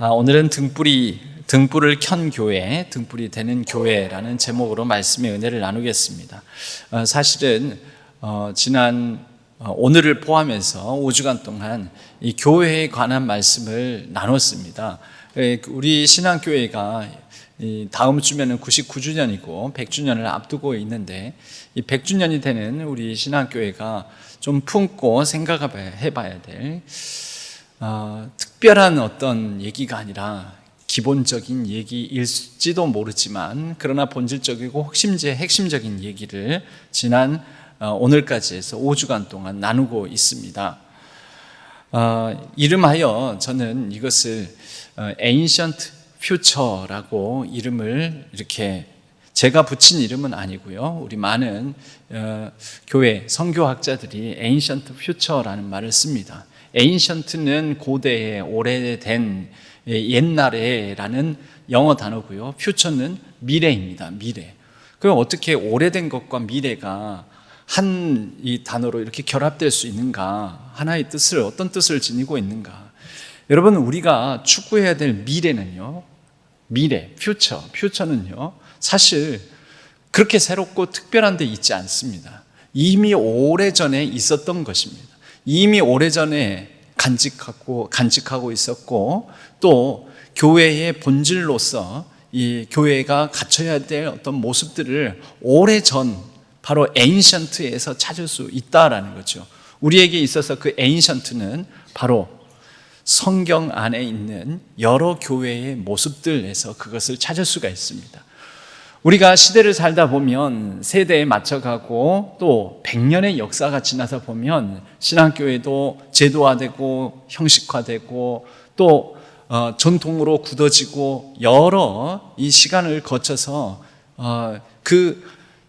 오늘은 등불을 켠 교회, 등불이 되는 교회라는 제목으로 말씀의 은혜를 나누겠습니다. 사실은 오늘을 포함해서 5주간 동안 이 교회에 관한 말씀을 나눴습니다. 우리 신앙교회가 다음 주면은 99주년이고 100주년을 앞두고 있는데, 이 100주년이 되는 우리 신앙교회가 좀 품고 생각해 봐야 될 특별한 어떤 얘기가 아니라 기본적인 얘기일지도 모르지만, 그러나 본질적이고 핵심적인 얘기를 오늘까지 해서 5주간 동안 나누고 있습니다. 이름하여 저는 이것을 Ancient Future라고 이름을 이렇게 제가 붙인 이름은 아니고요. 우리 많은 교회 선교학자들이 Ancient Future라는 말을 씁니다. Ancient는 고대의 오래된 옛날에라는 영어 단어고요. Future는 미래입니다. 미래. 그럼 어떻게 오래된 것과 미래가 한 이 단어로 이렇게 결합될 수 있는가? 하나의 어떤 뜻을 지니고 있는가? 여러분, 우리가 추구해야 될 미래는요, 퓨처는요, 사실 그렇게 새롭고 특별한 데 있지 않습니다. 이미 오래전에 있었던 것입니다. 이미 오래전에 간직하고 있었고, 또 교회의 본질로서 이 교회가 갖춰야 될 어떤 모습들을 오래전, 바로 에인션트에서 찾을 수 있다라는 거죠. 우리에게 있어서 그 에인션트는 바로 성경 안에 있는 여러 교회의 모습들에서 그것을 찾을 수가 있습니다. 우리가 시대를 살다 보면 세대에 맞춰가고 또 100년의 역사가 지나다 보면 신앙교회도 제도화되고 형식화되고 또 전통으로 굳어지고 여러 이 시간을 거쳐서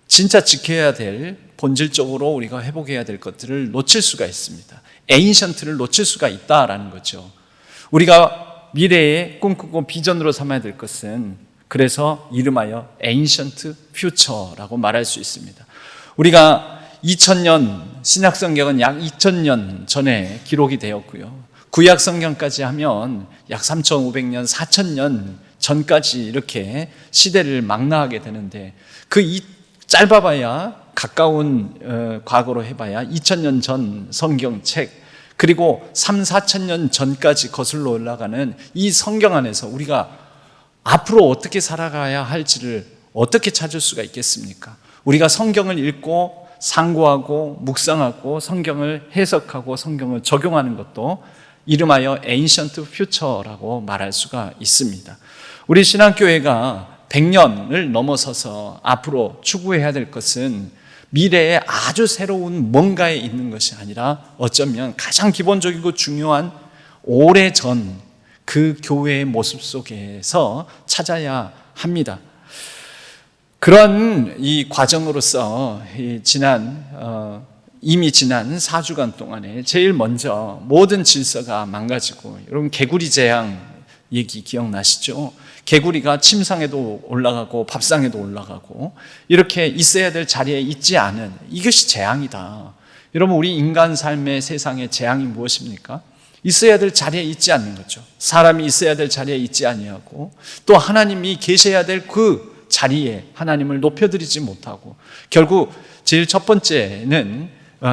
진짜 지켜야 될, 본질적으로 우리가 회복해야 될 것들을 놓칠 수가 있습니다. 에인션트를 놓칠 수가 있다라는 거죠. 우리가 미래에 꿈꾸고 비전으로 삼아야 될 것은, 그래서 이름하여 Ancient Future라고 말할 수 있습니다. 우리가 2000년, 신약성경은 약 2000년 전에 기록이 되었고요. 구약성경까지 하면 약 3500년, 4000년 전까지 이렇게 시대를 망라하게 되는데, 짧아봐야 가까운 과거로 해봐야 2000년 전 성경책, 그리고 3,4,000년 전까지 거슬러 올라가는 이 성경 안에서 우리가 앞으로 어떻게 살아가야 할지를 어떻게 찾을 수가 있겠습니까? 우리가 성경을 읽고 상고하고 묵상하고 성경을 해석하고 성경을 적용하는 것도 이름하여 Ancient Future라고 말할 수가 있습니다. 우리 신앙교회가 100년을 넘어서서 앞으로 추구해야 될 것은 미래에 아주 새로운 뭔가에 있는 것이 아니라 어쩌면 가장 기본적이고 중요한 오래전 그 교회의 모습 속에서 찾아야 합니다. 그런 이 과정으로서 이미 지난 4주간 동안에 제일 먼저 모든 질서가 망가지고, 여러분 개구리 재앙 얘기 기억나시죠? 개구리가 침상에도 올라가고 밥상에도 올라가고 이렇게 있어야 될 자리에 있지 않은, 이것이 재앙이다. 여러분, 우리 인간 삶의 세상의 재앙이 무엇입니까? 있어야 될 자리에 있지 않는 거죠. 사람이 있어야 될 자리에 있지 아니하고, 또 하나님이 계셔야 될 그 자리에 하나님을 높여드리지 못하고, 결국 제일 첫 번째는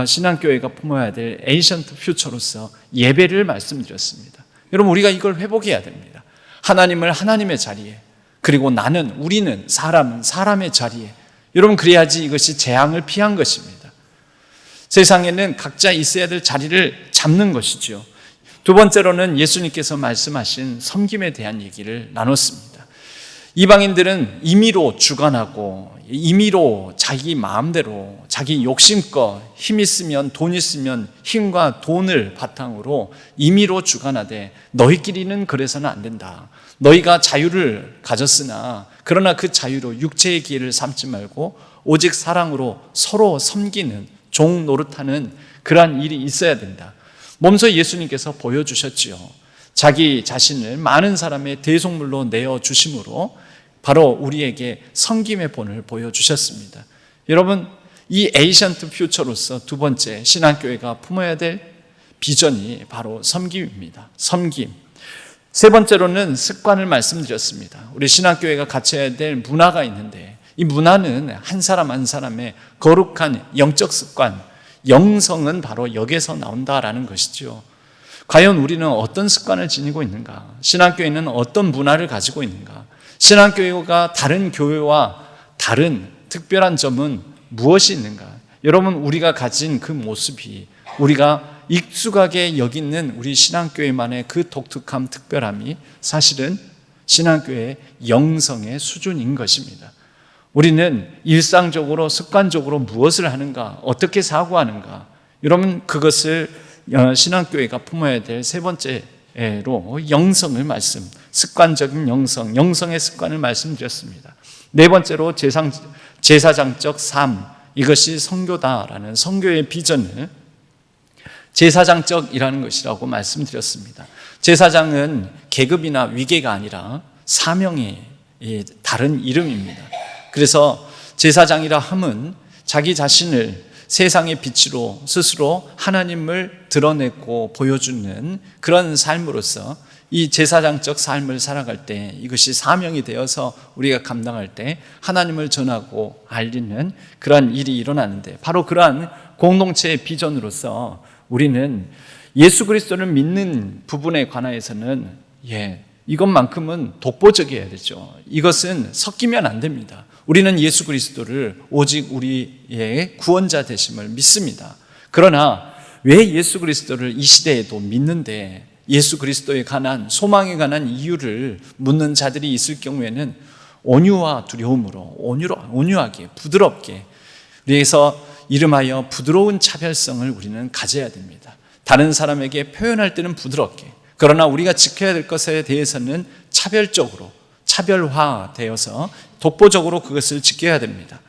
신앙교회가 품어야 될 에이션트 퓨처로서 예배를 말씀드렸습니다. 여러분, 우리가 이걸 회복해야 됩니다. 하나님을 하나님의 자리에, 그리고 우리는 사람은 사람의 자리에. 여러분, 그래야지 이것이 재앙을 피한 것입니다. 세상에는 각자 있어야 될 자리를 잡는 것이죠. 두 번째로는 예수님께서 말씀하신 섬김에 대한 얘기를 나눴습니다. 이방인들은 임의로 주관하고, 임의로 자기 마음대로, 자기 욕심껏 힘 있으면, 돈 있으면 힘과 돈을 바탕으로 임의로 주관하되, 너희끼리는 그래서는 안 된다. 너희가 자유를 가졌으나 그러나 그 자유로 육체의 기회를 삼지 말고 오직 사랑으로 서로 섬기는, 종 노릇하는 그러한 일이 있어야 된다. 몸소 예수님께서 보여주셨지요. 자기 자신을 많은 사람의 대속물로 내어주심으로 바로 우리에게 섬김의 본을 보여주셨습니다. 여러분, 이 에이션트 퓨처로서 두 번째 신앙교회가 품어야 될 비전이 바로 섬김입니다. 섬김. 세 번째로는 습관을 말씀드렸습니다. 우리 신학교회가 갖춰야 될 문화가 있는데 이 문화는 한 사람 한 사람의 거룩한 영적 습관, 영성은 바로 여기에서 나온다라는 것이죠. 과연 우리는 어떤 습관을 지니고 있는가? 신학교회는 어떤 문화를 가지고 있는가? 신학교회가 다른 교회와 다른 특별한 점은 무엇이 있는가? 여러분, 우리가 가진 그 모습이 우리가 익숙하게 여기는 우리 신앙교회만의 그 독특함, 특별함이 사실은 신앙교회의 영성의 수준인 것입니다. 우리는 일상적으로 습관적으로 무엇을 하는가, 어떻게 사고하는가, 여러분 그것을 신앙교회가 품어야 될 세 번째로 영성을 습관적인 영성의 습관을 말씀드렸습니다. 네 번째로 제사장적 삶, 이것이 선교다라는 선교의 비전을 제사장적이라는 것이라고 말씀드렸습니다. 제사장은 계급이나 위계가 아니라 사명의 다른 이름입니다. 그래서 제사장이라 함은 자기 자신을 세상의 빛으로 스스로 하나님을 드러내고 보여주는 그런 삶으로서 이 제사장적 삶을 살아갈 때 이것이 사명이 되어서 우리가 감당할 때 하나님을 전하고 알리는 그러한 일이 일어나는데, 바로 그러한 공동체의 비전으로서 우리는 예수 그리스도를 믿는 부분에 관하여서는 이것만큼은 독보적이어야 되죠. 이것은 섞이면 안 됩니다. 우리는 예수 그리스도를 오직 우리의 구원자 되심을 믿습니다. 그러나 왜 예수 그리스도를 이 시대에도 믿는데 예수 그리스도에 관한 소망에 관한 이유를 묻는 자들이 있을 경우에는 온유와 두려움으로 온유하게 부드럽게, 그래서 이름하여 부드러운 차별성을 우리는 가져야 됩니다. 다른 사람에게 표현할 때는 부드럽게, 그러나 우리가 지켜야 될 것에 대해서는 차별적으로 차별화되어서 독보적으로 그것을 지켜야 됩니다.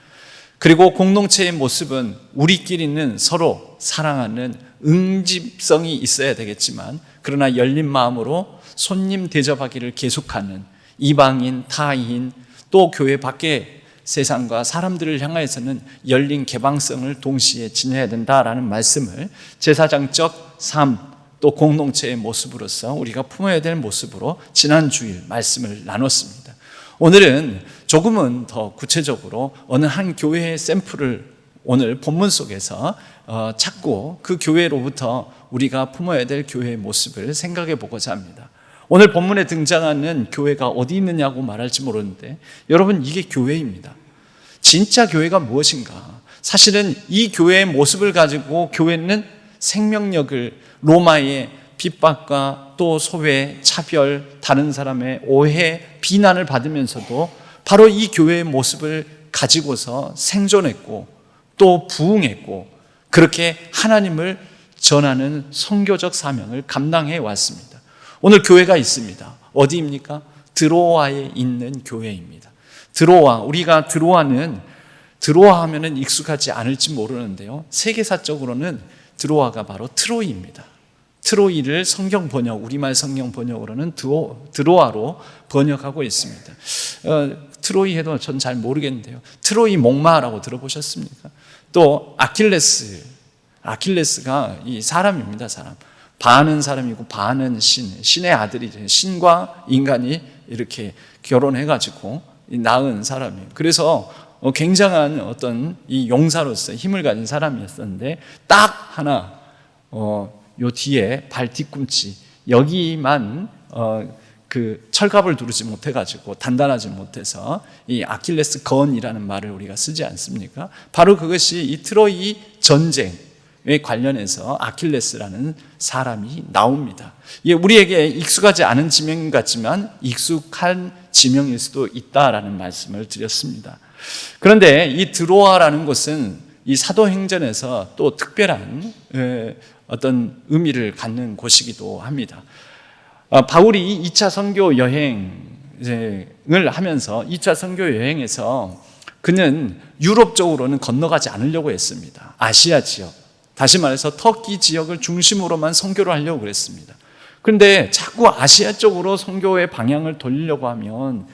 그리고 공동체의 모습은 우리끼리는 서로 사랑하는 응집성이 있어야 되겠지만, 그러나 열린 마음으로 손님 대접하기를 계속하는 이방인, 타인, 또 교회 밖에 세상과 사람들을 향하여서는 열린 개방성을 동시에 지녀야 된다라는 말씀을 제사장적 삶, 또 공동체의 모습으로서 우리가 품어야 될 모습으로 지난 주일 말씀을 나눴습니다. 오늘은 조금은 더 구체적으로 어느 한 교회의 샘플을 오늘 본문 속에서 찾고 그 교회로부터 우리가 품어야 될 교회의 모습을 생각해 보고자 합니다. 오늘 본문에 등장하는 교회가 어디 있느냐고 말할지 모르는데, 여러분 이게 교회입니다. 진짜 교회가 무엇인가? 사실은 이 교회의 모습을 가지고 교회는 생명력을, 로마의 핍박과 또 소외, 차별, 다른 사람의 오해, 비난을 받으면서도 바로 이 교회의 모습을 가지고서 생존했고 또 부흥했고, 그렇게 하나님을 전하는 선교적 사명을 감당해 왔습니다. 오늘 교회가 있습니다. 어디입니까? 드로아에 있는 교회입니다. 드로아, 우리가 드로아 하면은 익숙하지 않을지 모르는데요, 세계사적으로는 드로아가 바로 트로이입니다. 트로이를 성경 번역, 우리말 성경 번역으로는 드로아로 번역하고 있습니다. 트로이 해도 전 잘 모르겠는데요, 트로이 목마라고 들어보셨습니까? 또 아킬레스가 이 사람입니다. 사람. 바는 사람이고 바는 신의 아들이죠. 신과 인간이 이렇게 결혼해가지고 낳은 사람이에요. 그래서 굉장한 어떤 이 용사로서 힘을 가진 사람이었었는데, 딱 하나 요 뒤에 발 뒤꿈치 여기만 그 철갑을 두르지 못해가지고 단단하지 못해서 이 아킬레스 건이라는 말을 우리가 쓰지 않습니까? 바로 그것이 이 트로이 전쟁에 관련해서 아킬레스라는 사람이 나옵니다. 이게 우리에게 익숙하지 않은 지명 같지만 익숙한 지명일 수도 있다라는 말씀을 드렸습니다. 그런데 이 드로아라는 곳은 이 사도행전에서 또 특별한 어떤 의미를 갖는 곳이기도 합니다. 바울이 2차 선교 여행을 하면서 2차 선교 여행에서 그는 유럽 쪽으로는 건너가지 않으려고 했습니다. 아시아 지역, 다시 말해서 터키 지역을 중심으로만 선교를 하려고 그랬습니다. 그런데 자꾸 아시아 쪽으로 선교의 방향을 돌리려고 하면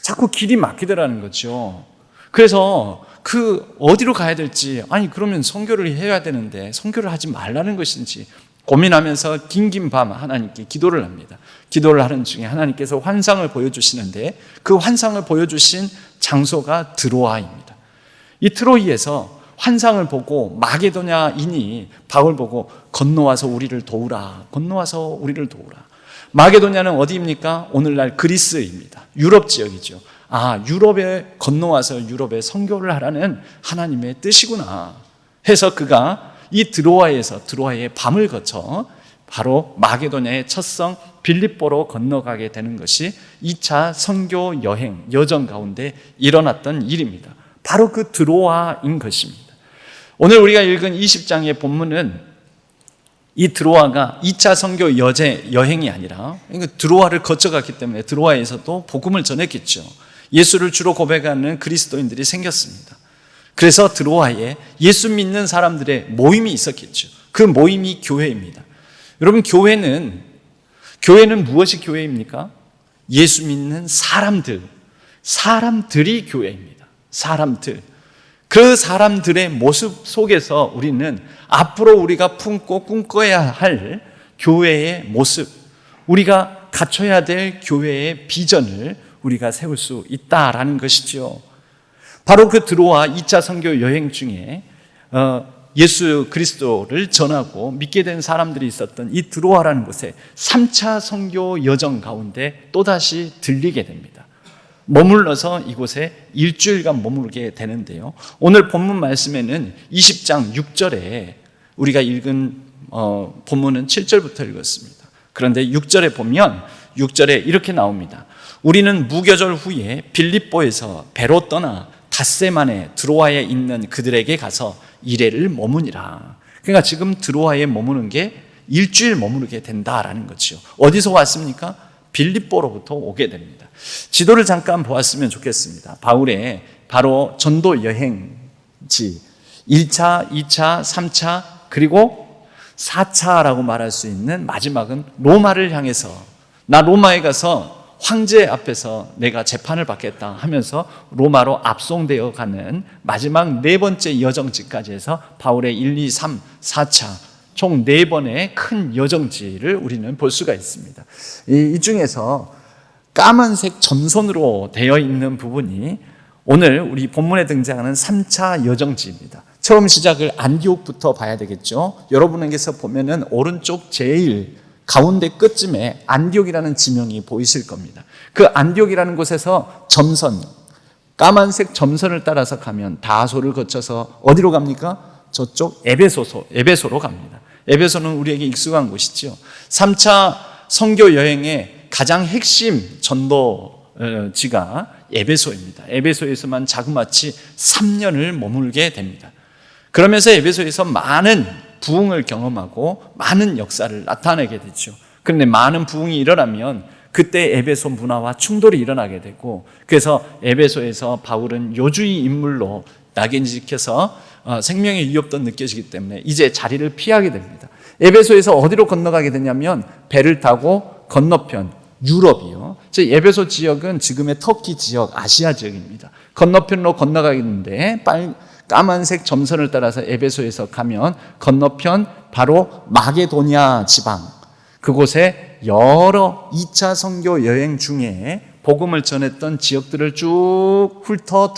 자꾸 길이 막히더라는 거죠. 그래서 그 어디로 가야 될지, 아니 그러면 선교를 해야 되는데 선교를 하지 말라는 것인지 고민하면서 긴긴 밤 하나님께 기도를 합니다. 기도를 하는 중에 하나님께서 환상을 보여주시는데 그 환상을 보여주신 장소가 드로아입니다. 이 트로이에서 환상을 보고 마게도냐인이 바울 보고 건너와서 우리를 도우라, 건너와서 우리를 도우라. 마게도냐는 어디입니까? 오늘날 그리스입니다. 유럽 지역이죠. 유럽에 건너와서 유럽에 선교를 하라는 하나님의 뜻이구나 해서 그가 이 드로아의 밤을 거쳐 바로 마게도냐의 첫 성 빌립보로 건너가게 되는 것이 2차 선교 여정 가운데 일어났던 일입니다. 바로 그 드로아인 것입니다. 오늘 우리가 읽은 20장의 본문은 이 드로아가 2차 선교 여행이 아니라 드로아를 거쳐갔기 때문에 드로아에서도 복음을 전했겠죠. 예수를 주로 고백하는 그리스도인들이 생겼습니다. 그래서 드로아에 예수 믿는 사람들의 모임이 있었겠죠. 그 모임이 교회입니다. 여러분, 교회는 무엇이 교회입니까? 예수 믿는 사람들이 교회입니다. 사람들. 그 사람들의 모습 속에서 우리는 앞으로 우리가 품고 꿈꿔야 할 교회의 모습, 우리가 갖춰야 될 교회의 비전을 우리가 세울 수 있다라는 것이죠. 바로 그 드로아 2차 선교 여행 중에 예수 그리스도를 전하고 믿게 된 사람들이 있었던 이 드로아라는 곳에 3차 선교 여정 가운데 또다시 들리게 됩니다. 머물러서 이곳에 일주일간 머무르게 되는데요. 오늘 본문 말씀에는 20장 6절에 우리가 읽은 본문은 7절부터 읽었습니다. 그런데 6절에 보면 6절에 이렇게 나옵니다. 우리는 무교절 후에 빌립보에서 배로 떠나 닷새만에 드로아에 있는 그들에게 가서 이레를 머무니라. 그러니까 지금 드로아에 머무는 게 일주일 머무르게 된다라는 거죠. 어디서 왔습니까? 빌립보로부터 오게 됩니다. 지도를 잠깐 보았으면 좋겠습니다. 바울의 바로 전도 여행지 1차, 2차, 3차 그리고 4차라고 말할 수 있는 마지막은 로마를 향해서 나 로마에 가서 황제 앞에서 내가 재판을 받겠다 하면서 로마로 압송되어 가는 마지막 네 번째 여정지까지 해서 바울의 1, 2, 3, 4차 총 4번의 큰 여정지를 우리는 볼 수가 있습니다. 이 중에서 까만색 점선으로 되어 있는 부분이 오늘 우리 본문에 등장하는 3차 여정지입니다. 처음 시작을 안디옥부터 봐야 되겠죠. 여러분에게서 보면은 오른쪽 제일 가운데 끝쯤에 안디옥이라는 지명이 보이실 겁니다. 그 안디옥이라는 곳에서 점선, 까만색 점선을 따라서 가면 다소를 거쳐서 어디로 갑니까? 저쪽 에베소로 갑니다. 에베소는 우리에게 익숙한 곳이죠. 3차 선교 여행의 가장 핵심 전도지가 에베소입니다. 에베소에서만 자그마치 3년을 머물게 됩니다. 그러면서 에베소에서 많은 부흥을 경험하고 많은 역사를 나타내게 되죠. 그런데 많은 부흥이 일어나면 그때 에베소 문화와 충돌이 일어나게 되고, 그래서 에베소에서 바울은 요주의 인물로 낙인지켜서 생명의 위협도 느껴지기 때문에 이제 자리를 피하게 됩니다. 에베소에서 어디로 건너가게 되냐면 배를 타고 건너편 유럽이요. 즉 에베소 지역은 지금의 터키 지역, 아시아 지역입니다. 건너편으로 건너가겠는데 까만색 점선을 따라서 에베소에서 가면 건너편 바로 마게도냐 지방, 그곳에 여러 2차 선교 여행 중에 복음을 전했던 지역들을 쭉 훑어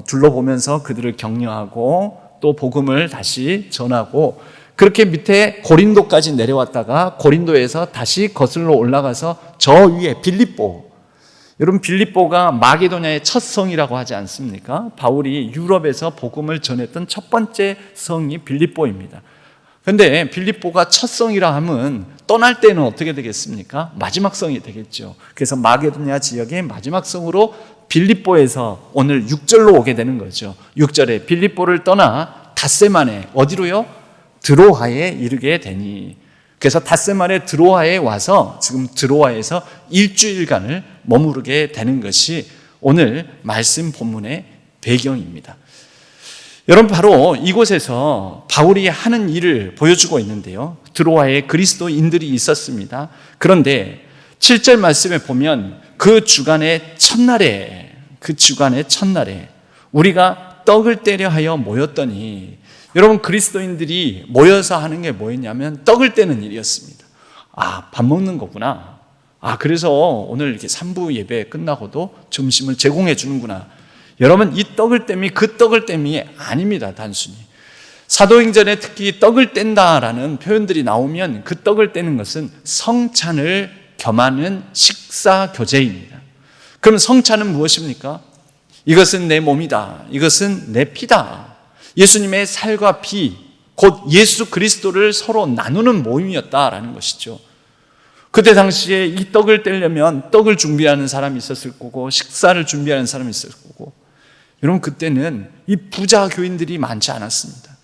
둘러보면서 그들을 격려하고 또 복음을 다시 전하고, 그렇게 밑에 고린도까지 내려왔다가 고린도에서 다시 거슬러 올라가서 저 위에 빌립보, 여러분 빌립보가 마게도냐의 첫 성이라고 하지 않습니까? 바울이 유럽에서 복음을 전했던 첫 번째 성이 빌립보입니다. 그런데 빌립보가 첫 성이라 하면 떠날 때는 어떻게 되겠습니까? 마지막 성이 되겠죠. 그래서 마게도냐 지역의 마지막 성으로 빌립보에서 오늘 6절로 오게 되는 거죠. 6절에 빌립보를 떠나 닷새 만에 어디로요? 드로아에 이르게 되니. 그래서 닷새 만에 드로아에 와서 지금 드로아에서 일주일간을 머무르게 되는 것이 오늘 말씀 본문의 배경입니다. 여러분, 바로 이곳에서 바울이 하는 일을 보여주고 있는데요. 드로아에 그리스도인들이 있었습니다. 그런데 7절 말씀에 보면 그 주간의 첫날에 우리가 떡을 떼려 하여 모였더니, 여러분, 그리스도인들이 모여서 하는 게 뭐였냐면 떡을 떼는 일이었습니다. 밥 먹는 거구나. 그래서 오늘 이렇게 3부 예배 끝나고도 점심을 제공해 주는구나. 여러분, 이 떡을 땜이 그 떡을 땜이 아닙니다. 단순히 사도행전에 특히 떡을 뗀다라는 표현들이 나오면 그 떡을 떼는 것은 성찬을 겸하는 식사 교제입니다. 그럼 성찬은 무엇입니까? 이것은 내 몸이다. 이것은 내 피다. 예수님의 살과 피, 곧 예수 그리스도를 서로 나누는 모임이었다라는 것이죠. 그때 당시에 이 떡을 떼려면 떡을 준비하는 사람이 있었을 거고 식사를 준비하는 사람이 있었을 거고, 여러분, 그때는 이 부자 교인들이 많지 않았습니다.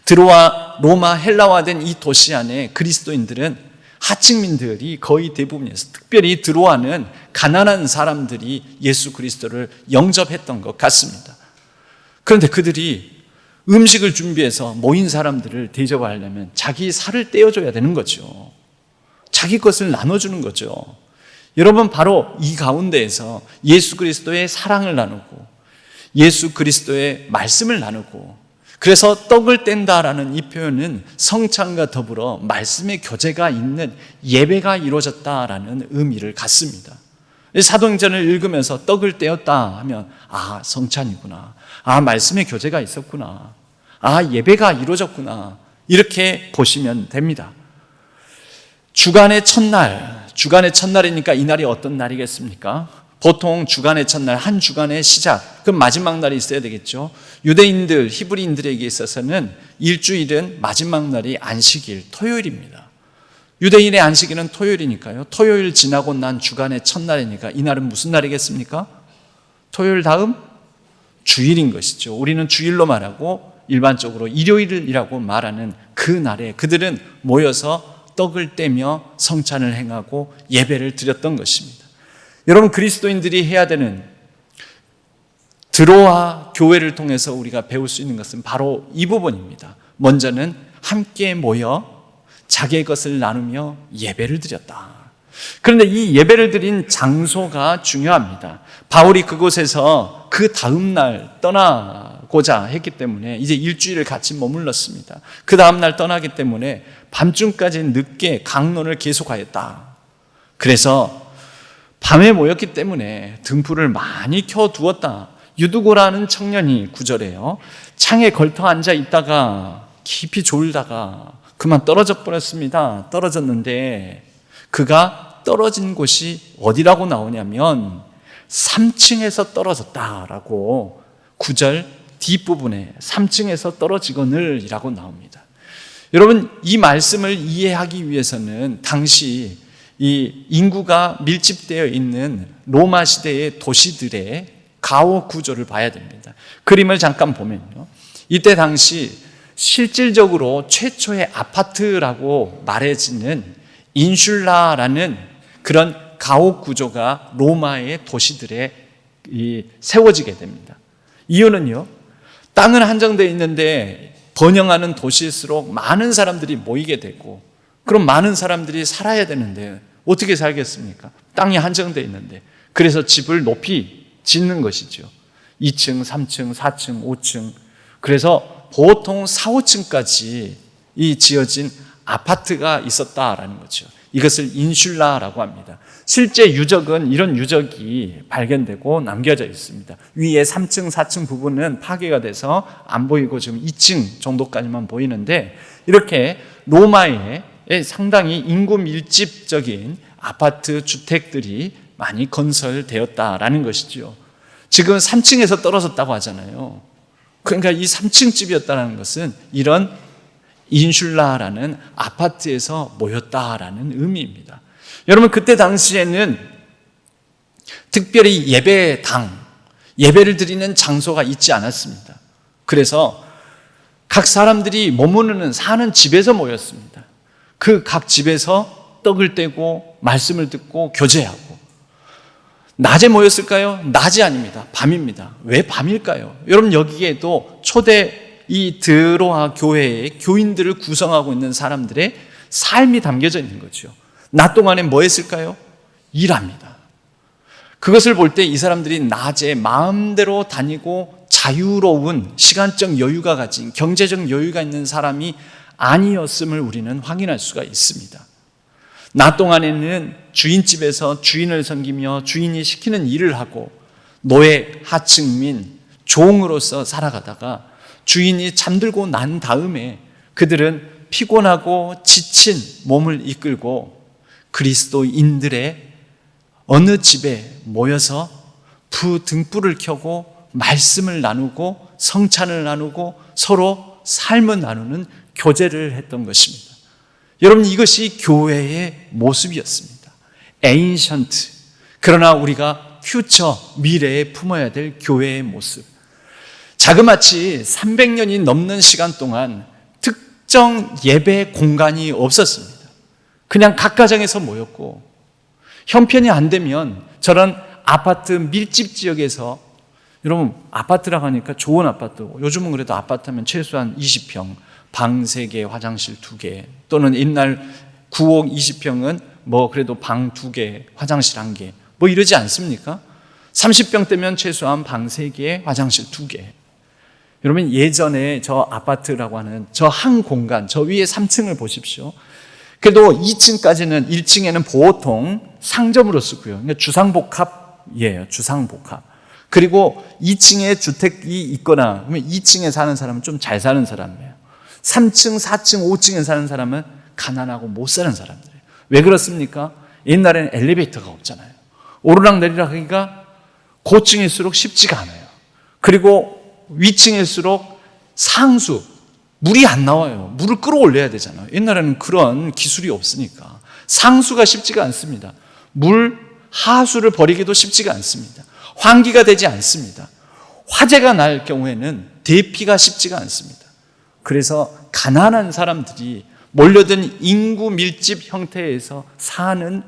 드로아, 로마, 헬라화된 이 도시 안에 그리스도인들은 하층민들이 거의 대부분이었어요. 특별히 드로아는 가난한 사람들이 예수 그리스도를 영접했던 것 같습니다. 그런데 그들이 음식을 준비해서 모인 사람들을 대접하려면 자기 살을 떼어줘야 되는 거죠. 자기 것을 나눠주는 거죠. 여러분, 바로 이 가운데에서 예수 그리스도의 사랑을 나누고 예수 그리스도의 말씀을 나누고, 그래서 떡을 뗀다라는 이 표현은 성찬과 더불어 말씀의 교제가 있는 예배가 이루어졌다라는 의미를 갖습니다. 사도행전을 읽으면서 떡을 떼었다 하면 성찬이구나, 말씀의 교제가 있었구나, 예배가 이루어졌구나, 이렇게 보시면 됩니다. 주간의 첫날이니까 이 날이 어떤 날이겠습니까? 보통 주간의 첫날, 한 주간의 시작, 그럼 마지막 날이 있어야 되겠죠. 유대인들, 히브리인들에게 있어서는 일주일은 마지막 날이 안식일, 토요일입니다. 유대인의 안식일은 토요일이니까요. 토요일 지나고 난 주간의 첫날이니까 이 날은 무슨 날이겠습니까? 토요일 다음 주일인 것이죠. 우리는 주일로 말하고 일반적으로 일요일이라고 말하는 그 날에 그들은 모여서 떡을 떼며 성찬을 행하고 예배를 드렸던 것입니다. 여러분, 그리스도인들이 해야 되는 드로아 교회를 통해서 우리가 배울 수 있는 것은 바로 이 부분입니다. 먼저는 함께 모여 자기의 것을 나누며 예배를 드렸다. 그런데 이 예배를 드린 장소가 중요합니다. 바울이 그곳에서 그 다음 날 떠나고자 했기 때문에 이제 일주일을 같이 머물렀습니다. 그 다음 날 떠나기 때문에 밤중까지 늦게 강론을 계속하였다. 그래서 밤에 모였기 때문에 등불을 많이 켜두었다. 유두고라는 청년이 9절에요. 창에 걸터 앉아 있다가 깊이 졸다가 그만 떨어져 버렸습니다. 떨어졌는데 그가 떨어진 곳이 어디라고 나오냐면 3층에서 떨어졌다라고 9절 뒷부분에 3층에서 떨어지거늘 이라고 나옵니다. 여러분, 이 말씀을 이해하기 위해서는 당시 이 인구가 밀집되어 있는 로마 시대의 도시들의 가옥 구조를 봐야 됩니다. 그림을 잠깐 보면요, 이때 당시 실질적으로 최초의 아파트라고 말해지는 인슐라라는 그런 가옥 구조가 로마의 도시들에 세워지게 됩니다. 이유는요, 땅은 한정되어 있는데 번영하는 도시일수록 많은 사람들이 모이게 되고, 그럼 많은 사람들이 살아야 되는데 어떻게 살겠습니까? 땅이 한정되어 있는데. 그래서 집을 높이 짓는 것이죠. 2층, 3층, 4층, 5층. 그래서 보통 4, 5층까지 지어진 아파트가 있었다라는 거죠. 이것을 인슐라라고 합니다. 실제 유적은 이런 유적이 발견되고 남겨져 있습니다. 위에 3층, 4층 부분은 파괴가 돼서 안 보이고 지금 2층 정도까지만 보이는데, 이렇게 로마에 상당히 인구 밀집적인 아파트 주택들이 많이 건설되었다라는 것이죠. 지금 3층에서 떨어졌다고 하잖아요. 그러니까 이 3층 집이었다는 것은 이런 인슐라라는 아파트에서 모였다라는 의미입니다. 여러분, 그때 당시에는 특별히 예배를 드리는 장소가 있지 않았습니다. 그래서 각 사람들이 머무르는 사는 집에서 모였습니다. 그 각 집에서 떡을 떼고 말씀을 듣고 교제하고. 낮에 모였을까요? 낮이 아닙니다. 밤입니다. 왜 밤일까요? 여러분, 여기에도 초대 이 드로아 교회의 교인들을 구성하고 있는 사람들의 삶이 담겨져 있는 거죠. 낮 동안에 뭐 했을까요? 일합니다. 그것을 볼 때 이 사람들이 낮에 마음대로 다니고 자유로운 시간적 여유가 가진 경제적 여유가 있는 사람이 아니었음을 우리는 확인할 수가 있습니다. 낮 동안에는 주인집에서 주인을 섬기며 주인이 시키는 일을 하고 노예, 하층민, 종으로서 살아가다가 주인이 잠들고 난 다음에 그들은 피곤하고 지친 몸을 이끌고 그리스도인들의 어느 집에 모여서 등불을 켜고 말씀을 나누고 성찬을 나누고 서로 삶을 나누는 교제를 했던 것입니다. 여러분, 이것이 교회의 모습이었습니다. 에인션트, 그러나 우리가 퓨처, 미래에 품어야 될 교회의 모습. 자그마치 300년이 넘는 시간 동안 특정 예배 공간이 없었습니다. 그냥 각 가정에서 모였고, 형편이 안 되면 저런 아파트 밀집 지역에서, 여러분 아파트라고 하니까 좋은 아파트, 요즘은 그래도 아파트면 최소한 20평, 방 3개, 화장실 2개, 또는 옛날 9억 20평은 뭐 그래도 방 2개, 화장실 1개, 뭐 이러지 않습니까? 30평대면 최소한 방 3개, 화장실 2개. 여러분, 예전에 저 아파트라고 하는 저 한 공간, 저 위에 3층을 보십시오. 그래도 2층까지는, 1층에는 보통 상점으로 쓰고요. 그러니까 주상복합이에요. 주상복합. 그리고 2층에 주택이 있거나, 그러면 2층에 사는 사람은 좀 잘 사는 사람이에요. 3층, 4층, 5층에 사는 사람은 가난하고 못 사는 사람들이에요. 왜 그렇습니까? 옛날에는 엘리베이터가 없잖아요. 오르락 내리락 하기가 고층일수록 쉽지가 않아요. 그리고 위층일수록 상수, 물이 안 나와요. 물을 끌어올려야 되잖아요. 옛날에는 그런 기술이 없으니까 상수가 쉽지가 않습니다. 물 하수를 버리기도 쉽지가 않습니다. 환기가 되지 않습니다. 화재가 날 경우에는 대피가 쉽지가 않습니다. 그래서 가난한 사람들이 몰려든 인구 밀집 형태에서 사는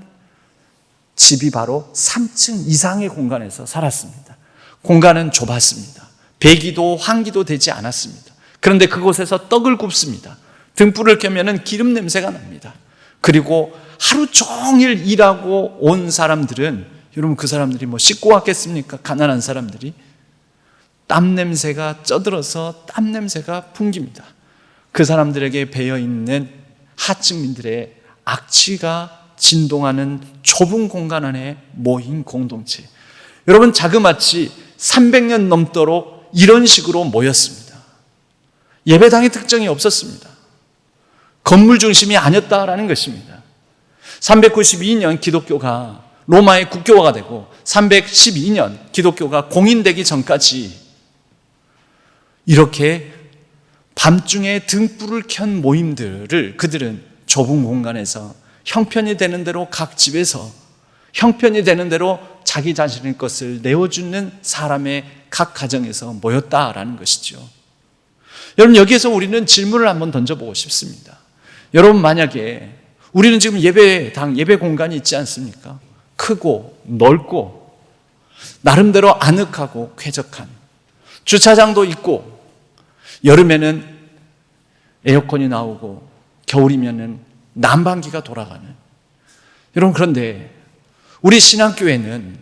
집이 바로 3층 이상의 공간에서 살았습니다. 공간은 좁았습니다. 배기도 환기도 되지 않았습니다. 그런데 그곳에서 떡을 굽습니다. 등불을 켜면 기름 냄새가 납니다. 그리고 하루 종일 일하고 온 사람들은, 여러분 그 사람들이 뭐 씻고 왔겠습니까? 가난한 사람들이 땀 냄새가 쪄들어서 땀 냄새가 풍깁니다. 그 사람들에게 배어있는 하층민들의 악취가 진동하는 좁은 공간 안에 모인 공동체. 여러분, 자그마치 300년 넘도록 이런 식으로 모였습니다. 예배당의 특정이 없었습니다. 건물 중심이 아니었다라는 것입니다. 392년 기독교가 로마의 국교화가 되고 312년 기독교가 공인되기 전까지 이렇게 밤중에 등불을 켠 모임들을 그들은 좁은 공간에서 형편이 되는 대로 각 집에서 형편이 되는 대로 자기 자신의 것을 내어주는 사람의 각 가정에서 모였다라는 것이죠. 여러분, 여기에서 우리는 질문을 한번 던져보고 싶습니다. 여러분, 만약에 우리는 지금 예배당, 예배 공간이 있지 않습니까? 크고 넓고 나름대로 아늑하고 쾌적한 주차장도 있고, 여름에는 에어컨이 나오고 겨울이면은 난방기가 돌아가는. 여러분, 그런데 우리 신앙교회는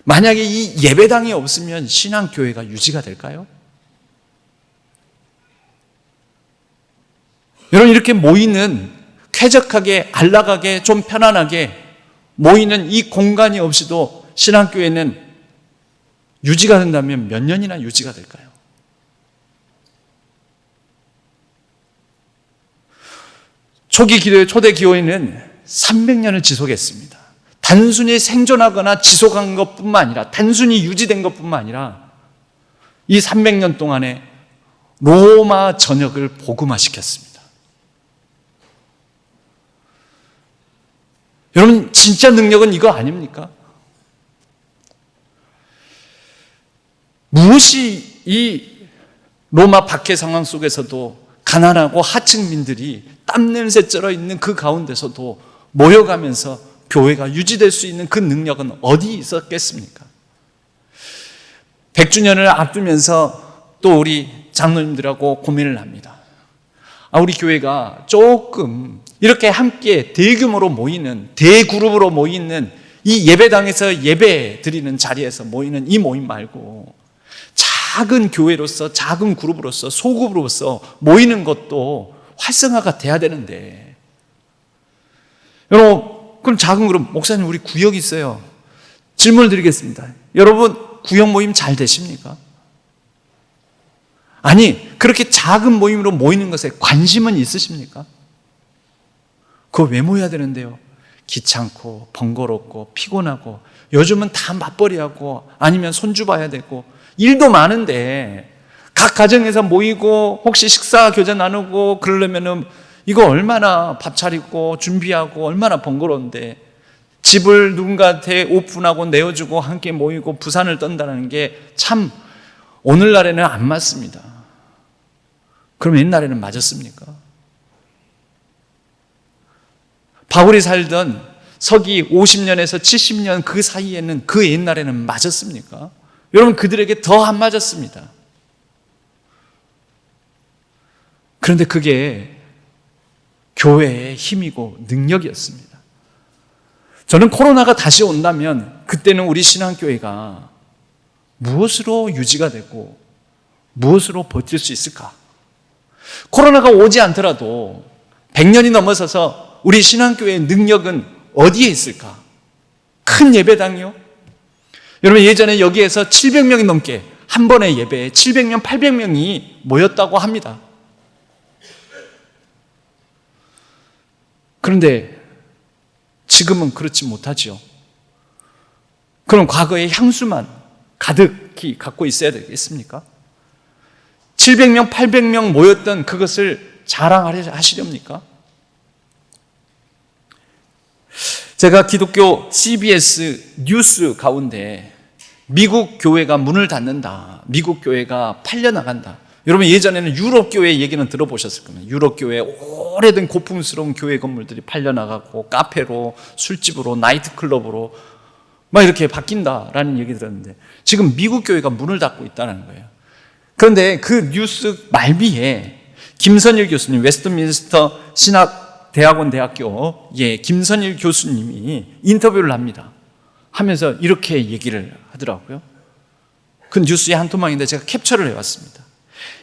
만약에 이 예배당이 없으면 신앙교회가 유지가 될까요? 여러분, 이렇게 모이는, 쾌적하게 안락하게 좀 편안하게 모이는 이 공간이 없이도 신앙교회는 유지가 된다면 몇 년이나 유지가 될까요? 초기 기도회, 초대 기도회는 300년을 지속했습니다. 단순히 생존하거나 지속한 것뿐만 아니라, 단순히 유지된 것뿐만 아니라 이 300년 동안에 로마 전역을 복음화시켰습니다. 여러분, 진짜 능력은 이거 아닙니까? 무엇이 이 로마 박해 상황 속에서도 가난하고 하층민들이 땀냄새 쩔어 있는 그 가운데서도 모여가면서 교회가 유지될 수 있는 그 능력은 어디 있었겠습니까? 100주년을 앞두면서 또 우리 장로님들하고 고민을 합니다. 우리 교회가 조금 이렇게 함께 대규모로 모이는, 대그룹으로 모이는 이 예배당에서 예배 드리는 자리에서 모이는 이 모임 말고 작은 교회로서, 작은 그룹으로서, 소그룹으로서 모이는 것도 활성화가 돼야 되는데, 여러분, 그럼 작은 그룹, 목사님 우리 구역 있어요. 질문을 드리겠습니다. 여러분 구역 모임 잘 되십니까? 아니, 그렇게 작은 모임으로 모이는 것에 관심은 있으십니까? 그거 왜 모여야 되는데요? 귀찮고 번거롭고 피곤하고, 요즘은 다 맞벌이하고 아니면 손주 봐야 되고 일도 많은데, 각 가정에서 모이고 혹시 식사 교제 나누고 그러려면은 이거 얼마나 밥 차리고 준비하고 얼마나 번거로운데, 집을 누군가한테 오픈하고 내어주고 함께 모이고 부산을 떤다는 게 참 오늘날에는 안 맞습니다. 그럼 옛날에는 맞았습니까? 바울이 살던 서기 50년에서 70년 그 사이에는, 그 옛날에는 맞았습니까? 여러분, 그들에게 더 안 맞았습니다. 그런데 그게 교회의 힘이고 능력이었습니다. 저는 코로나가 다시 온다면 그때는 우리 신앙교회가 무엇으로 유지가 되고 무엇으로 버틸 수 있을까? 코로나가 오지 않더라도 100년이 넘어서서 우리 신앙교회의 능력은 어디에 있을까? 큰 예배당이요? 여러분, 예전에 여기에서 700명이 넘게 한 번의 예배에 700명, 800명이 모였다고 합니다. 그런데 지금은 그렇지 못하지요. 그럼 과거의 향수만 가득히 갖고 있어야 되겠습니까? 700명, 800명 모였던 그것을 자랑하시렵니까? 제가 기독교 CBS 뉴스 가운데 미국 교회가 문을 닫는다, 미국 교회가 팔려나간다. 여러분, 예전에는 유럽 교회 얘기는 들어보셨을 겁니다. 유럽 교회 오래된 고풍스러운 교회 건물들이 팔려나가고 카페로, 술집으로, 나이트클럽으로 막 이렇게 바뀐다라는 얘기 들었는데, 지금 미국 교회가 문을 닫고 있다는 거예요. 그런데 그 뉴스 말미에 김선일 교수님, 웨스트민스터 신학대학원 대학교 김선일 교수님이 인터뷰를 합니다. 하면서 이렇게 얘기를 하더라고요. 그 뉴스의 한 토막인데 제가 캡처를 해왔습니다.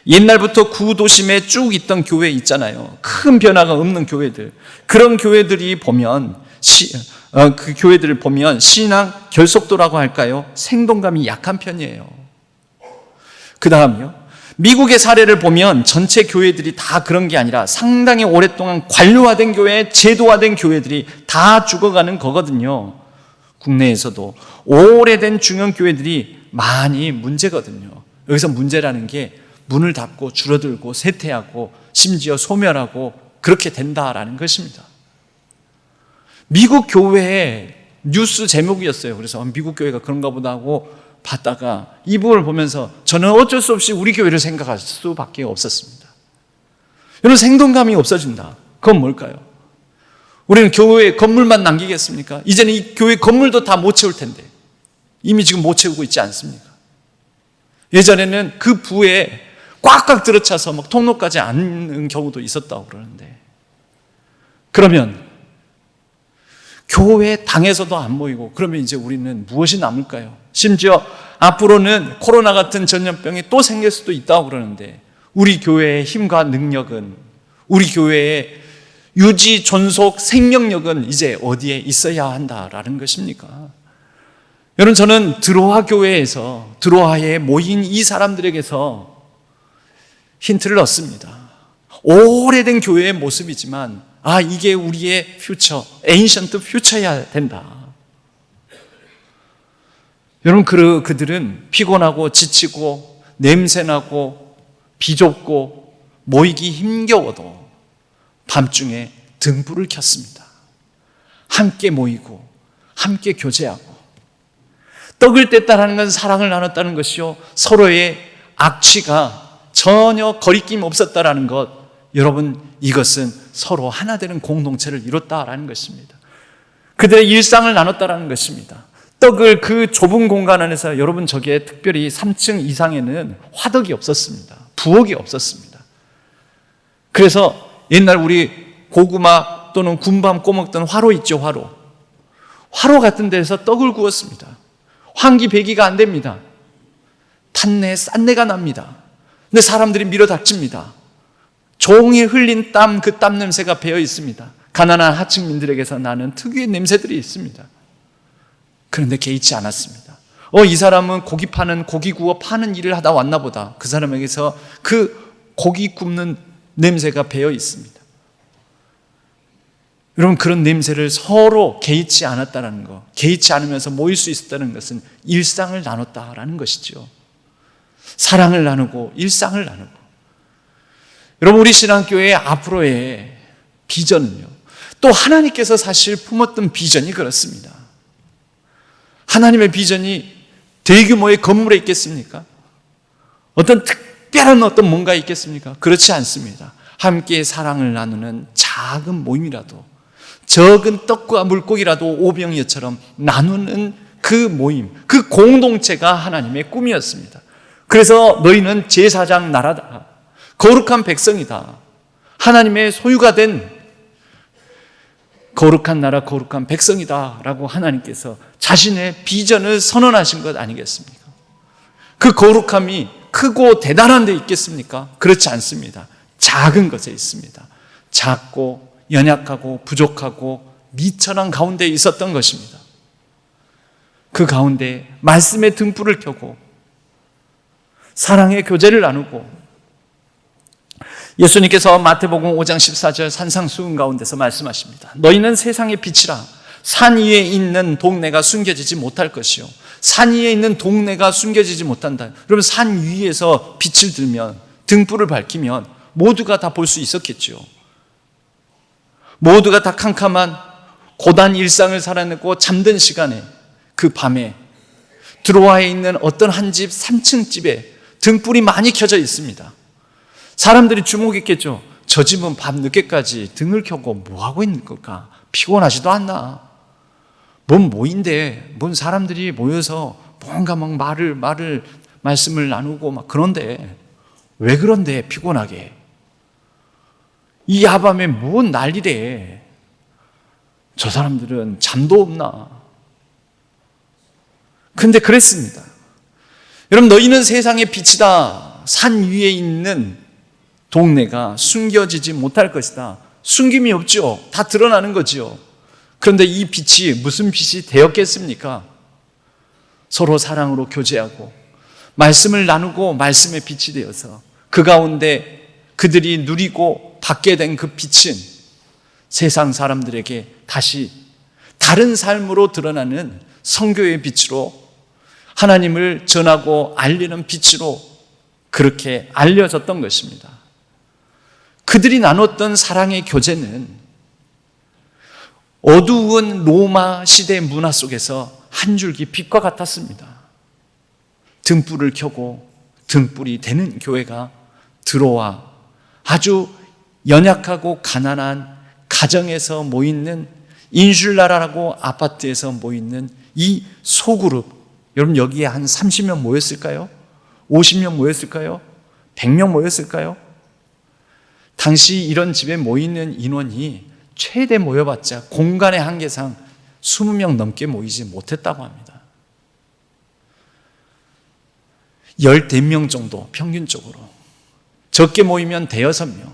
옛날부터 구도심에 쭉 있던 교회 있잖아요. 큰 변화가 없는 교회들. 그런 교회들이 보면 그 교회들을 보면 신앙 결속도라고 할까요? 생동감이 약한 편이에요. 그 다음이요, 미국의 사례를 보면 전체 교회들이 다 그런 게 아니라 상당히 오랫동안 관료화된 교회, 제도화된 교회들이 다 죽어가는 거거든요. 국내에서도 오래된 중형 교회들이 많이 문제거든요. 여기서 문제라는 게 문을 닫고 줄어들고 쇠퇴하고 심지어 소멸하고 그렇게 된다라는 것입니다. 미국 교회의 뉴스 제목이었어요. 그래서 미국 교회가 그런가 보다 하고 봤다가 이 부분을 보면서 저는 어쩔 수 없이 우리 교회를 생각할 수밖에 없었습니다. 여러분, 생동감이 없어진다. 그건 뭘까요? 우리는 교회 건물만 남기겠습니까? 이제는 이 교회 건물도 다 못 채울 텐데, 이미 지금 못 채우고 있지 않습니까? 예전에는 그 부에 꽉꽉 들어차서 막 통로까지 앉는 경우도 있었다고 그러는데, 그러면 교회 당에서도 안 모이고, 그러면 이제 우리는 무엇이 남을까요? 심지어 앞으로는 코로나 같은 전염병이 또 생길 수도 있다고 그러는데, 우리 교회의 힘과 능력은, 우리 교회의 유지, 존속, 생명력은 이제 어디에 있어야 한다라는 것입니까? 여러분, 저는 드로아 교회에서, 드로아에 모인 이 사람들에게서 힌트를 얻습니다. 오래된 교회의 모습이지만, 이게 우리의 퓨처, 에인션트 퓨처여야 된다. 여러분, 그들은 피곤하고 지치고 냄새나고 비좁고 모이기 힘겨워도 밤중에 등불을 켰습니다. 함께 모이고 함께 교제하고, 떡을 뗐다라는 건 사랑을 나눴다는 것이요, 서로의 악취가 전혀 거리낌 없었다라는 것, 여러분, 이것은 서로 하나 되는 공동체를 이뤘다라는 것입니다. 그들의 일상을 나눴다라는 것입니다. 떡을 그 좁은 공간 안에서, 여러분, 저기에 특별히 3층 이상에는 화덕이 없었습니다. 부엌이 없었습니다. 그래서 옛날 우리 고구마 또는 군밤 꼬먹던 화로 있죠, 화로 같은 데서 떡을 구웠습니다. 환기배기가 안 됩니다. 탄내, 싼내가 납니다. 근데 사람들이 밀어닥칩니다. 종이 흘린 땀, 그 땀 냄새가 배어 있습니다. 가난한 하층민들에게서 나는 특유의 냄새들이 있습니다. 그런데 개의치 않았습니다. 이 사람은 고기 구워 파는 일을 하다 왔나 보다. 그 사람에게서 그 고기 굽는 냄새가 배어 있습니다. 여러분, 그런 냄새를 서로 개의치 않았다는 것, 개의치 않으면서 모일 수 있었다는 것은 일상을 나눴다라는 것이죠. 사랑을 나누고 일상을 나누고. 여러분, 우리 신앙교회의 앞으로의 비전은요, 또 하나님께서 사실 품었던 비전이 그렇습니다. 하나님의 비전이 대규모의 건물에 있겠습니까? 어떤 특별한 어떤 뭔가 있겠습니까? 그렇지 않습니다. 함께 사랑을 나누는 작은 모임이라도, 적은 떡과 물고기라도 오병이어처럼 나누는 그 모임, 그 공동체가 하나님의 꿈이었습니다. 그래서 너희는 제사장 나라다, 거룩한 백성이다, 하나님의 소유가 된 거룩한 나라, 거룩한 백성이다 라고 하나님께서 자신의 비전을 선언하신 것 아니겠습니까? 그 거룩함이 크고 대단한 데 있겠습니까? 그렇지 않습니다. 작은 것에 있습니다. 작고 연약하고 부족하고 미천한 가운데 있었던 것입니다. 그 가운데 말씀의 등불을 켜고 사랑의 교제를 나누고, 예수님께서 마태복음 5장 14절 산상수훈 가운데서 말씀하십니다. 너희는 세상의 빛이라. 산 위에 있는 동네가 숨겨지지 못할 것이요, 산 위에 있는 동네가 숨겨지지 못한다. 그러면 산 위에서 빛을 들면, 등불을 밝히면 모두가 다 볼 수 있었겠죠. 모두가 다 캄캄한 고단 일상을 살아내고 잠든 시간에, 그 밤에 드로아에 있는 어떤 한 집 3층 집에 등불이 많이 켜져 있습니다. 사람들이 주목했겠죠. 저 집은 밤 늦게까지 등을 켜고 뭐 하고 있는 걸까? 피곤하지도 않나? 뭔 모인데, 뭔 사람들이 모여서 뭔가 막 말씀을 나누고 막 그런데, 왜 그런데 피곤하게? 이 야밤에 뭔 난리래? 저 사람들은 잠도 없나? 근데 그랬습니다. 여러분, 너희는 세상의 빛이다. 산 위에 있는 동네가 숨겨지지 못할 것이다. 숨김이 없죠. 다 드러나는 거죠. 그런데 이 빛이 무슨 빛이 되었겠습니까? 서로 사랑으로 교제하고 말씀을 나누고 말씀의 빛이 되어서 그 가운데 그들이 누리고 받게 된 그 빛은 세상 사람들에게 다시 다른 삶으로 드러나는 선교의 빛으로, 하나님을 전하고 알리는 빛으로 그렇게 알려졌던 것입니다. 그들이 나눴던 사랑의 교제는 어두운 로마 시대 문화 속에서 한 줄기 빛과 같았습니다. 등불을 켜고 등불이 되는 교회가 들어와 아주 연약하고 가난한 가정에서 모이는, 인슐라라고 아파트에서 모이는 이 소그룹, 여러분 여기에 한 30명 모였을까요? 50명 모였을까요? 100명 모였을까요? 당시 이런 집에 모이는 인원이 최대 모여봤자 공간의 한계상 20명 넘게 모이지 못했다고 합니다. 14명 정도 평균적으로, 적게 모이면 5명.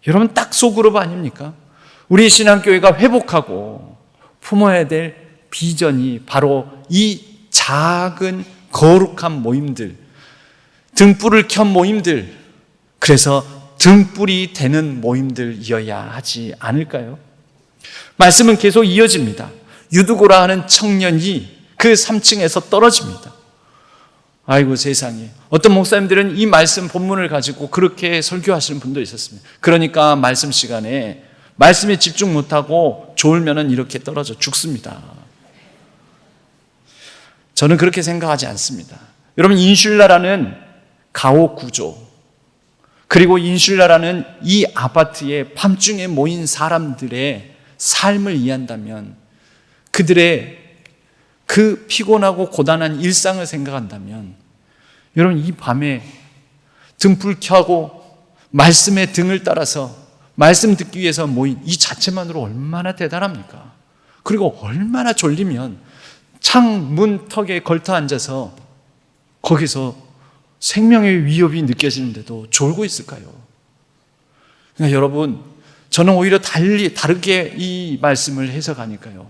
여러분 딱 소그룹 아닙니까? 우리 신앙교회가 회복하고 품어야 될 비전이 바로 이 작은 거룩한 모임들, 등불을 켠 모임들, 그래서 등불이 되는 모임들이어야 하지 않을까요? 말씀은 계속 이어집니다. 유두고라 하는 청년이 그 3층에서 떨어집니다. 아이고 세상에, 어떤 목사님들은 이 말씀 본문을 가지고 그렇게 설교하시는 분도 있었습니다. 그러니까 말씀 시간에 말씀에 집중 못하고 졸면은 이렇게 떨어져 죽습니다. 저는 그렇게 생각하지 않습니다. 여러분, 인슐라라는 가옥 구조, 그리고 인슐라라는 이 아파트에 밤중에 모인 사람들의 삶을 이해한다면, 그들의 그 피곤하고 고단한 일상을 생각한다면, 여러분 이 밤에 등불 켜고 말씀의 등을 따라서 말씀 듣기 위해서 모인 이 자체만으로 얼마나 대단합니까? 그리고 얼마나 졸리면 창문 턱에 걸터 앉아서 거기서 생명의 위협이 느껴지는데도 졸고 있을까요? 그러니까 여러분, 저는 오히려 다르게 이 말씀을 해석하니까요.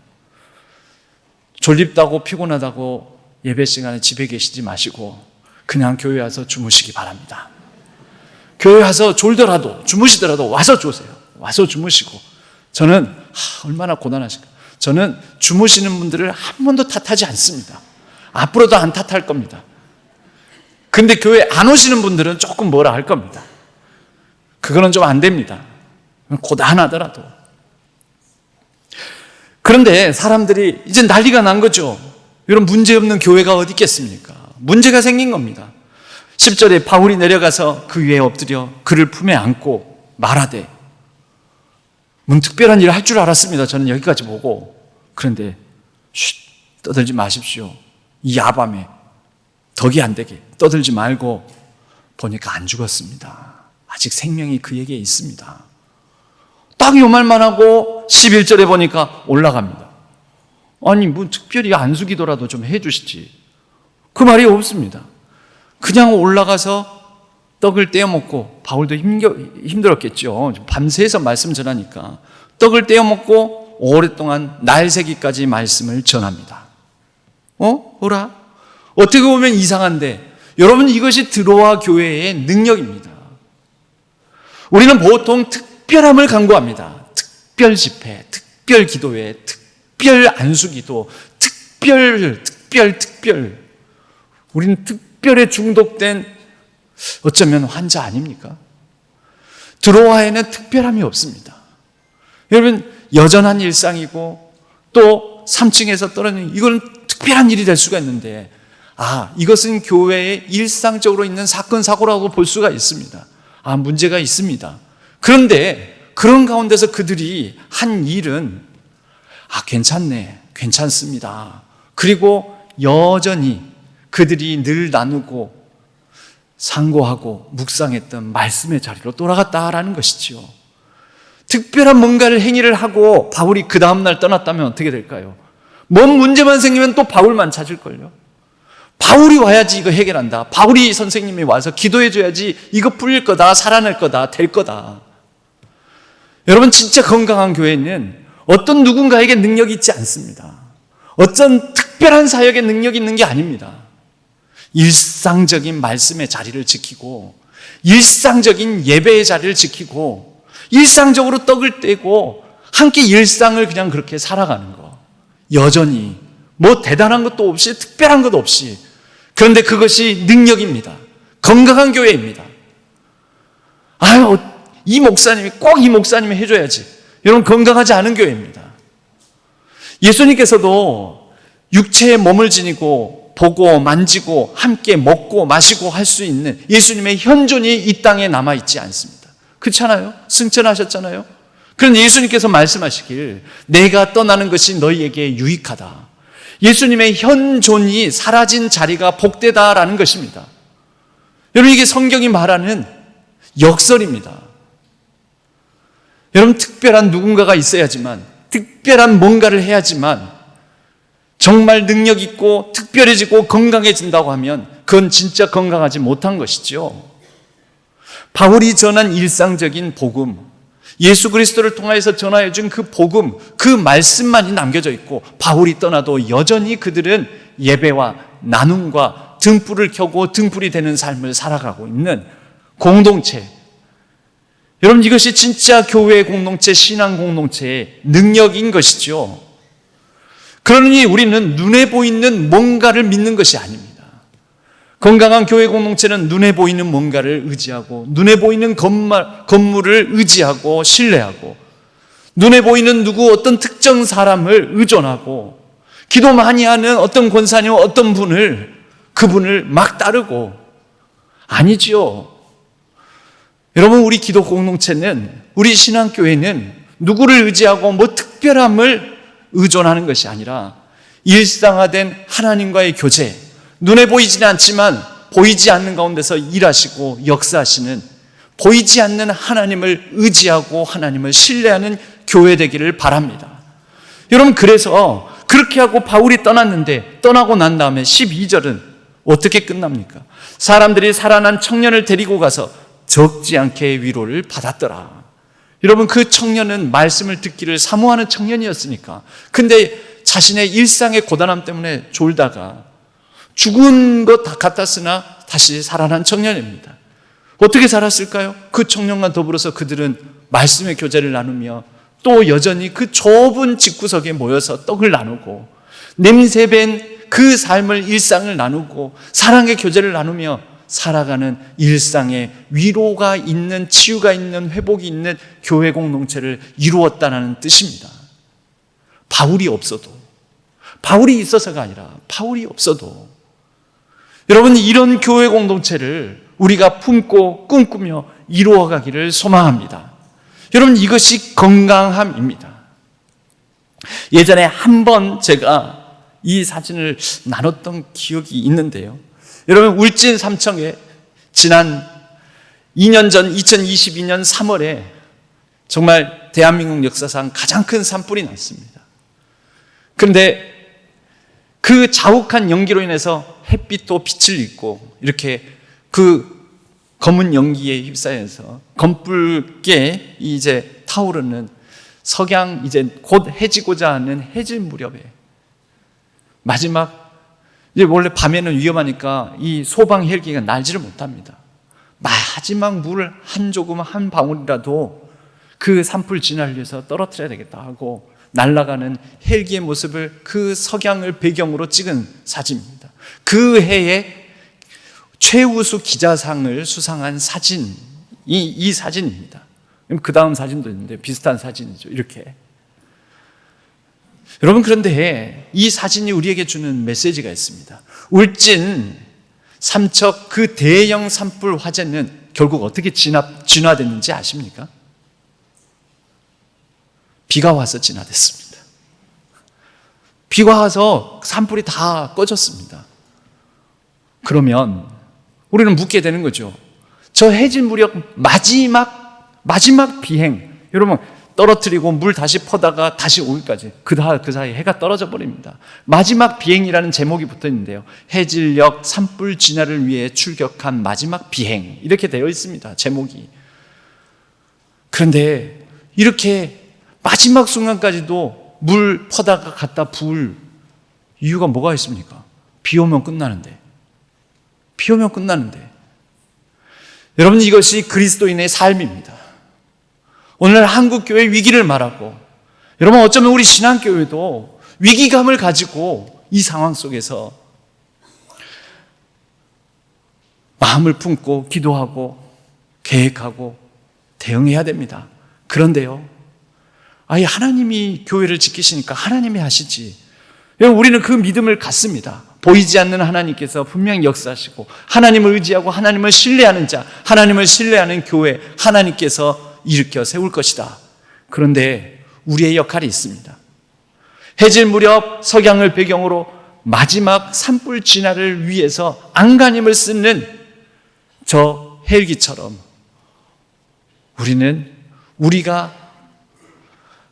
졸립다고 피곤하다고 예배 시간에 집에 계시지 마시고 그냥 교회 와서 주무시기 바랍니다. 교회 와서 졸더라도 주무시더라도 와서 주무세요. 와서 주무시고. 저는 얼마나 고단하실까. 저는 주무시는 분들을 한 번도 탓하지 않습니다. 앞으로도 안 탓할 겁니다. 근데 교회 안 오시는 분들은 조금 뭐라 할 겁니다. 그거는 좀 안 됩니다. 고단하더라도. 그런데 사람들이 이제 난리가 난 거죠. 이런 문제 없는 교회가 어디 있겠습니까? 문제가 생긴 겁니다. 10절에 바울이 내려가서 그 위에 엎드려 그를 품에 안고 말하되, 특별한 일을 할 줄 알았습니다. 저는 여기까지 보고. 그런데 떠들지 마십시오. 이 야밤에 덕이 안 되게 떠들지 말고. 보니까 안 죽었습니다. 아직 생명이 그에게 있습니다. 딱 요 말만 하고 11절에 보니까 올라갑니다. 아니 특별히 안 숙이더라도 좀 해주시지. 그 말이 없습니다. 그냥 올라가서 떡을 떼어 먹고, 바울도 힘들었겠죠. 밤새서 말씀 전하니까 떡을 떼어 먹고 오랫동안 날새기까지 말씀을 전합니다. 뭐라? 어떻게 보면 이상한데 여러분, 이것이 드로아 교회의 능력입니다. 우리는 보통 특별함을 강구합니다. 특별 집회, 특별 기도회, 특별 안수기도, 특별. 우리는 특별에 중독된 어쩌면 환자 아닙니까? 드로아에는 특별함이 없습니다. 여러분, 여전한 일상이고 또 3층에서 떨어지는, 이건 특별한 일이 될 수가 있는데, 이것은 교회에 일상적으로 있는 사건, 사고라고 볼 수가 있습니다. 문제가 있습니다. 그런데 그런 가운데서 그들이 한 일은 괜찮습니다. 그리고 여전히 그들이 늘 나누고 상고하고 묵상했던 말씀의 자리로 돌아갔다라는 것이지요. 특별한 뭔가를 행위를 하고 바울이 그 다음날 떠났다면 어떻게 될까요? 뭔 문제만 생기면 또 바울만 찾을걸요. 바울이 와야지 이거 해결한다. 바울이 선생님이 와서 기도해 줘야지 이거 풀릴 거다, 살아날 거다, 될 거다. 여러분, 진짜 건강한 교회는 어떤 누군가에게 능력이 있지 않습니다. 어떤 특별한 사역에 능력이 있는 게 아닙니다. 일상적인 말씀의 자리를 지키고, 일상적인 예배의 자리를 지키고, 일상적으로 떡을 떼고 함께 일상을 그냥 그렇게 살아가는 거. 여전히 뭐 대단한 것도 없이 특별한 것도 없이. 그런데 그것이 능력입니다. 건강한 교회입니다. 이 목사님이 꼭 이 목사님이 해줘야지. 여러분, 건강하지 않은 교회입니다. 예수님께서도 육체에 몸을 지니고 보고 만지고 함께 먹고 마시고 할 수 있는 예수님의 현존이 이 땅에 남아있지 않습니다. 그렇잖아요? 승천하셨잖아요? 그런데 예수님께서 말씀하시길, 내가 떠나는 것이 너희에게 유익하다. 예수님의 현존이 사라진 자리가 복되다라는 것입니다. 여러분, 이게 성경이 말하는 역설입니다. 여러분, 특별한 누군가가 있어야지만, 특별한 뭔가를 해야지만 정말 능력 있고 특별해지고 건강해진다고 하면 그건 진짜 건강하지 못한 것이죠. 바울이 전한 일상적인 복음, 예수 그리스도를 통하여서 전하여 준 그 복음, 그 말씀만이 남겨져 있고, 바울이 떠나도 여전히 그들은 예배와 나눔과 등불을 켜고 등불이 되는 삶을 살아가고 있는 공동체. 여러분, 이것이 진짜 교회 공동체, 신앙 공동체의 능력인 것이죠. 그러니 우리는 눈에 보이는 뭔가를 믿는 것이 아닙니다. 건강한 교회 공동체는 눈에 보이는 뭔가를 의지하고, 눈에 보이는 건물을 의지하고 신뢰하고, 눈에 보이는 어떤 특정 사람을 의존하고, 기도 많이 하는 어떤 권사님, 어떤 그분을 막 따르고. 아니죠. 여러분, 우리 기도 공동체는, 우리 신앙교회는 누구를 의지하고 뭐 특별함을 의존하는 것이 아니라 일상화된 하나님과의 교제, 눈에 보이지는 않지만 보이지 않는 가운데서 일하시고 역사하시는, 보이지 않는 하나님을 의지하고 하나님을 신뢰하는 교회 되기를 바랍니다. 여러분, 그래서 그렇게 하고 바울이 떠났는데, 떠나고 난 다음에 12절은 어떻게 끝납니까? 사람들이 살아난 청년을 데리고 가서 적지 않게 위로를 받았더라. 여러분, 그 청년은 말씀을 듣기를 사모하는 청년이었으니까. 근데 자신의 일상의 고단함 때문에 졸다가 죽은 것 같았으나 다시 살아난 청년입니다. 어떻게 살았을까요? 그 청년과 더불어서 그들은 말씀의 교제를 나누며 또 여전히 그 좁은 집구석에 모여서 떡을 나누고 냄새밴 그 삶을, 일상을 나누고 사랑의 교제를 나누며 살아가는 일상에 위로가 있는, 치유가 있는, 회복이 있는 교회 공동체를 이루었다는 뜻입니다. 바울이 없어도, 바울이 있어서가 아니라 바울이 없어도 여러분, 이런 교회 공동체를 우리가 품고 꿈꾸며 이루어가기를 소망합니다. 여러분, 이것이 건강함입니다. 예전에 한 번 제가 이 사진을 나눴던 기억이 있는데요. 여러분, 울진 삼청에 지난 2년 전 2022년 3월에 정말 대한민국 역사상 가장 큰 산불이 났습니다. 그런데 그 자욱한 연기로 인해서 햇빛도 빛을 잃고 이렇게 그 검은 연기에 휩싸여서 검붉게 이제 타오르는 석양, 이제 곧 해지고자 하는 해질 무렵에 마지막, 이제 원래 밤에는 위험하니까 이 소방 헬기가 날지를 못합니다. 마지막 물 한 조금, 한 방울이라도 그 산불 진화를 위해서 떨어뜨려야 되겠다 하고 날아가는 헬기의 모습을 그 석양을 배경으로 찍은 사진입니다. 그 해에 최우수 기자상을 수상한 사진이 이 사진입니다. 그 다음 사진도 있는데 비슷한 사진이죠. 이렇게. 여러분, 그런데 이 사진이 우리에게 주는 메시지가 있습니다. 울진 삼척 그 대형 산불 화재는 결국 어떻게 진화됐는지 아십니까? 비가 와서 진화됐습니다. 비가 와서 산불이 다 꺼졌습니다. 그러면 우리는 묻게 되는 거죠. 저 해질 무렵 마지막 비행, 여러분, 떨어뜨리고 물 다시 퍼다가 다시 오기까지 그 사이에 해가 떨어져 버립니다. 마지막 비행이라는 제목이 붙어 있는데요. 해질녘 산불 진화를 위해 출격한 마지막 비행, 이렇게 되어 있습니다. 제목이. 그런데 이렇게 마지막 순간까지도 물 퍼다가 갖다 부을 이유가 뭐가 있습니까? 비 오면 끝나는데. 비 오면 끝나는데. 여러분, 이것이 그리스도인의 삶입니다. 오늘 한국교회 위기를 말하고, 여러분, 어쩌면 우리 신앙교회도 위기감을 가지고 이 상황 속에서 마음을 품고 기도하고 계획하고 대응해야 됩니다. 그런데요, 아예 하나님이 교회를 지키시니까 하나님이 하시지. 우리는 그 믿음을 갖습니다. 보이지 않는 하나님께서 분명히 역사하시고, 하나님을 의지하고 하나님을 신뢰하는 자, 하나님을 신뢰하는 교회, 하나님께서 일으켜 세울 것이다. 그런데 우리의 역할이 있습니다. 해질 무렵 석양을 배경으로 마지막 산불 진화를 위해서 안간힘을 쓰는 저 헬기처럼 우리는 우리가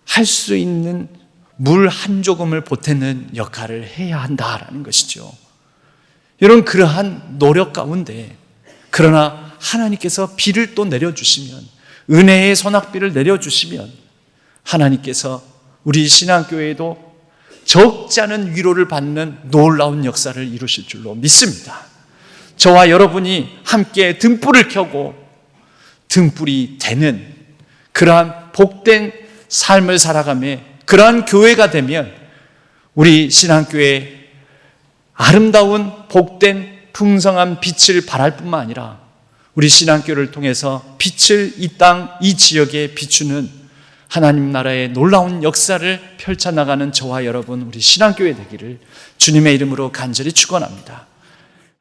할 수 있는 물 한 조금을 보태는 역할을 해야 한다라는 것이죠. 여러분, 그러한 노력 가운데, 그러나 하나님께서 비를 또 내려주시면, 은혜의 소낙비를 내려주시면 하나님께서 우리 신앙교회에도 적지 않은 위로를 받는 놀라운 역사를 이루실 줄로 믿습니다. 저와 여러분이 함께 등불을 켜고 등불이 되는 그러한 복된 삶을 살아가며 그러한 교회가 되면 우리 신앙교회에 아름다운 복된 풍성한 빛을 발할 뿐만 아니라 우리 신앙교회를 통해서 빛을 이 땅, 이 지역에 비추는 하나님 나라의 놀라운 역사를 펼쳐나가는 저와 여러분, 우리 신앙교회 되기를 주님의 이름으로 간절히 축원합니다.